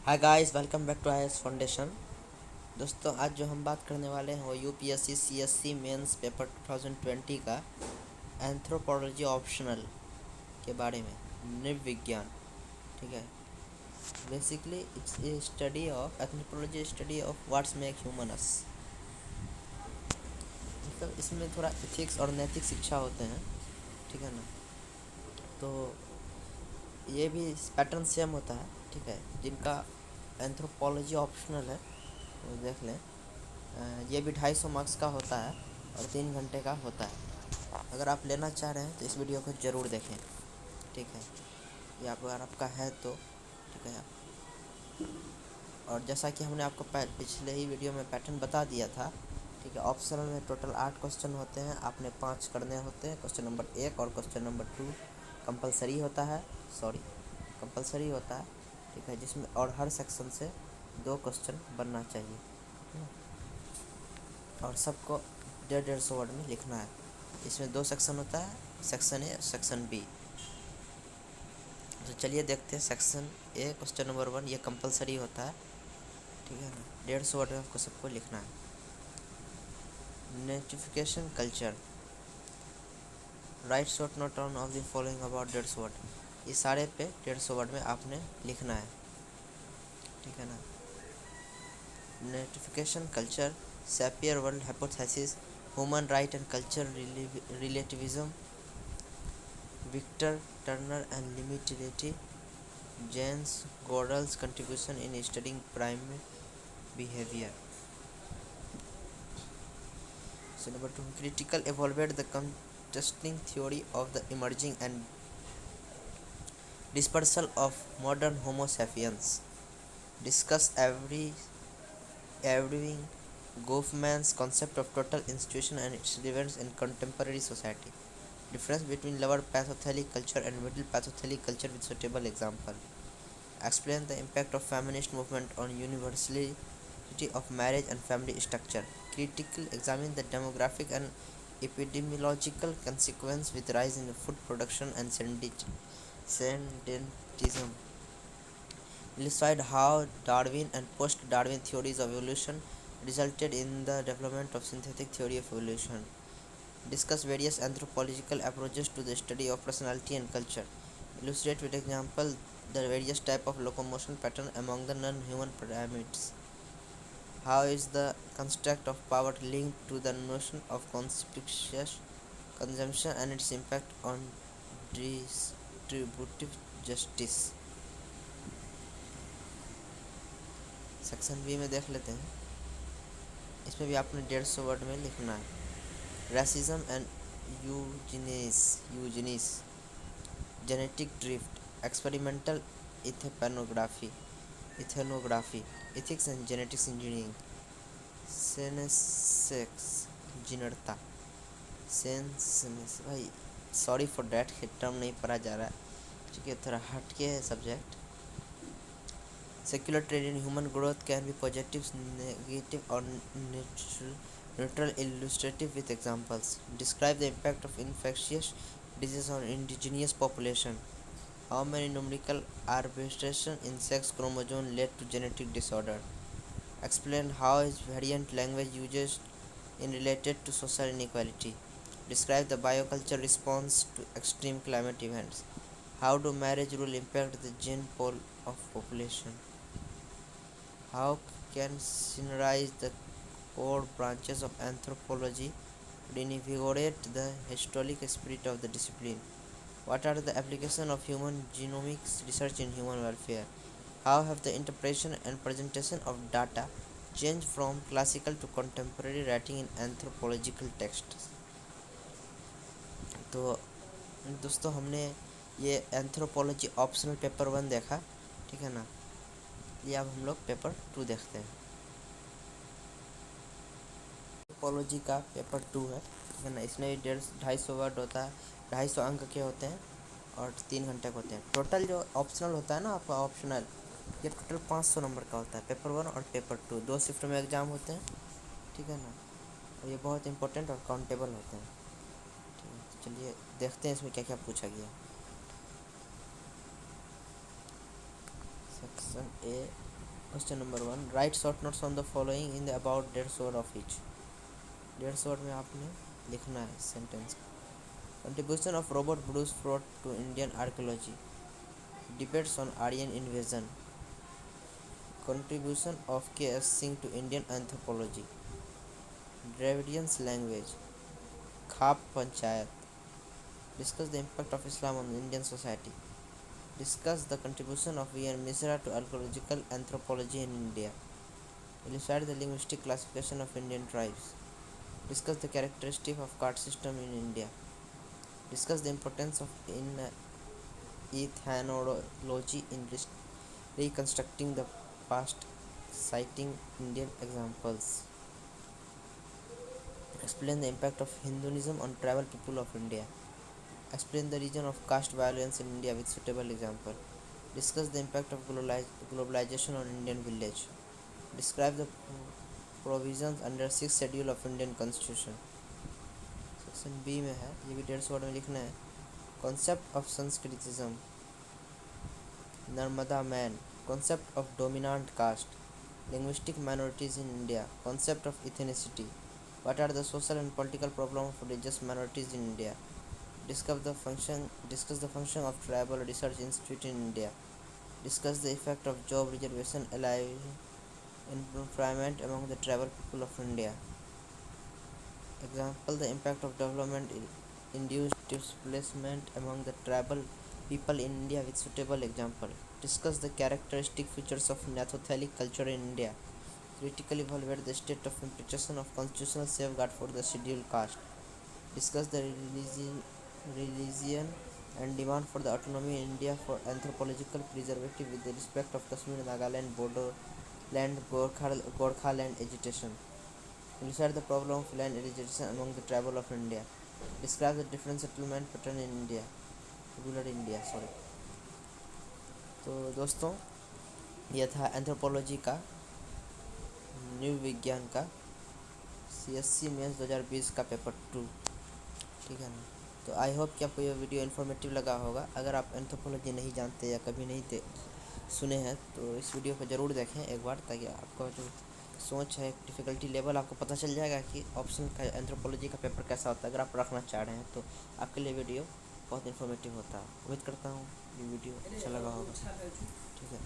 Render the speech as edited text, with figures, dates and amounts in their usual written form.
Hi guys, welcome back to IAS foundation. दोस्तों, आज जो हम बात करने वाले हैं वो यूपीएससी सीएससी मेंस पेपर 2020 का एंथ्रोपोलॉजी ऑप्शनल के बारे में। नृविज्ञान, ठीक है। Basically it's a study of anthropology, study of what's make humans. मतलब इसमें थोड़ा एथिक्स और नैतिक शिक्षा होते हैं, ठीक है ना। तो ये भी पैटर्न सेम होता है, ठीक है। जिनका एंथ्रोपोलॉजी ऑप्शनल है वो देख लें। ये भी 250 मार्क्स का होता है और 3 घंटे का होता है। अगर आप लेना चाह रहे हैं तो इस वीडियो को ज़रूर देखें, ठीक है। ये अगर आपका है तो ठीक है। और जैसा कि हमने आपको पिछले ही वीडियो में पैटर्न बता दिया था, ठीक है। ऑप्शनल में टोटल 8 क्वेश्चन होते हैं, आपने 5 करने होते हैं। क्वेश्चन नंबर 1 और क्वेश्चन नंबर 2 कंपलसरी होता है, कंपलसरी होता है, ठीक है। जिसमें और हर सेक्शन से 2 क्वेश्चन बनना चाहिए, और सबको 150 वर्ड में लिखना है। इसमें 2 सेक्शन होता है, सेक्शन ए, सेक्शन बी। तो चलिए देखते हैं। सेक्शन ए क्वेश्चन नंबर 1 ये कंपलसरी होता है, ठीक है ना। 150 वर्ड में आपको सबको लिखना है। Notification culture, right short note on off the following about 150 word. ये सारे पे 150 वर्ड में आपने लिखना है, ठीक है ना। Notification culture, Sapir Whorf hypothesis, human right and culture relativism, Victor Turner and liminality, James Goodall's contribution in studying primate behavior. So number 2, critical evaluate the contesting theory of the emerging and dispersal of modern Homo sapiens. Discuss Erving Goffman's concept of total institution and its relevance in contemporary society. Difference between lower pathothelic culture and middle pathothelic culture with suitable example. Explain the impact of feminist movement on universality of marriage and family structure. Critically examine the demographic and epidemiological consequence with rise in food production and sedentism. Illustrate how Darwin and post-Darwin theories of evolution resulted in the development of synthetic theory of evolution. Discuss various anthropological approaches to the study of personality and culture. Illustrate with example the various type of locomotion pattern among the non-human primates. How is the construct of power linked to the notion of conspicuous consumption and its impact on distributive justice. Section B में देख लेते हैं। इसमें भी आपने 150 word में लिखना है। Racism and eugenics, genetic drift, experimental ethnography, ethics and genetics engineering, सेनेसेक्स जिनरता, सेंस भाई सॉरी फॉर डैट, टर्म नहीं पढ़ा जा रहा है क्योंकि थोड़ा हटके है subject. Secular trend in human growth can be positive, negative और neutral, illustrative with examples. Describe the impact of infectious disease on indigenous population. How many numerical arbitration in sex chromosome led to genetic disorder? Explain how is variant language used in related to social inequality. Describe the bioculture response to extreme climate events. How do marriage rule impact the gene pool of population? How can synergize the core branches of anthropology to reinvigorate the historic spirit of the discipline? What are the applications of human genomics research in human welfare? How have the interpretation and presentation of data changed from classical to contemporary writing in anthropological texts? तो दोस्तों, हमने ये anthropology optional paper 1 देखा, ठीक है ना। ये अब हम लोग पेपर 2 देखते हैं। एंथ्रोपोलॉजी का पेपर 2 है, ठीक है ना। इसमें 250 वर्ड होता है, 250 अंक के होते हैं और 3 घंटे के होते हैं। टोटल जो ऑप्शनल होता है ना आपका ऑप्शनल, ये टोटल 500 नंबर का होता है। पेपर 1 और पेपर 2 2 शिफ्ट में एग्ज़ाम होते हैं, ठीक है ना। और ये बहुत इंपॉर्टेंट और काउंटेबल होते हैं, ठीक है। तो चलिए देखते हैं इसमें क्या क्या पूछा गया। Section A question number 1, write short notes on the following in the about 150 word of each. 150 word में आपने लिखना है sentence. Contribution of Robert Bruce Foote to Indian archaeology, debates on Aryan invasion, contribution of K.S. Singh to Indian anthropology, Dravidian language, Khap Panchayat, discuss the impact of Islam on Indian society, discuss the contribution of V.N. Misra to archaeological anthropology in India, illustrate the linguistic classification of Indian tribes, discuss the characteristics of caste system in India, discuss the importance of ethnology in reconstructing the past, citing Indian examples. Explain the impact of Hinduism on tribal people of India. Explain the region of caste violence in India with suitable example. Discuss the impact of globalization on Indian village. Describe the provisions under 6th schedule of Indian Constitution. Section B में है, ये भी 150 word में लिखना है। Concept of Sanskritism, Narmada man, concept of dominant caste, linguistic minorities in India, concept of ethnicity, what are the social and political problems of religious minorities in India, discuss the function of tribal research institute in India, discuss the effect of job reservation alive employment among the tribal people of India. Example, the impact of development induced displacement among the tribal people in India with suitable example. Discuss the characteristic features of Neanderthalic culture in India. Critically evaluate the state of implementation of constitutional safeguard for the scheduled caste. Discuss the religion and demand for the autonomy in India for anthropological preservative with the respect of Kashmir, Nagaland, Bodoland, Gorkha land agitation. Illustrate the problem of land agitation among the tribal of India. Describe the different settlement pattern in India, rural India sorry. तो दोस्तों, यह था anthropology का new विज्ञान का CSC mains 2020 का paper 2, ठीक है ना। तो आई होप कि आपको यह वीडियो इन्फॉर्मेटिव लगा होगा। अगर आप एंथ्रोपोलॉजी नहीं जानते या कभी नहीं सुने हैं तो इस वीडियो को ज़रूर देखें एक बार, ताकि आपका जो सोच है, डिफ़िकल्टी लेवल आपको पता चल जाएगा कि ऑप्शन का एंथ्रोपोलॉजी का पेपर कैसा होता है। अगर आप रखना चाह रहे हैं तो आपके लिए वीडियो बहुत इन्फॉर्मेटिव होता है। उम्मीद करता हूँ ये वीडियो अच्छा लगा होगा, ठीक है।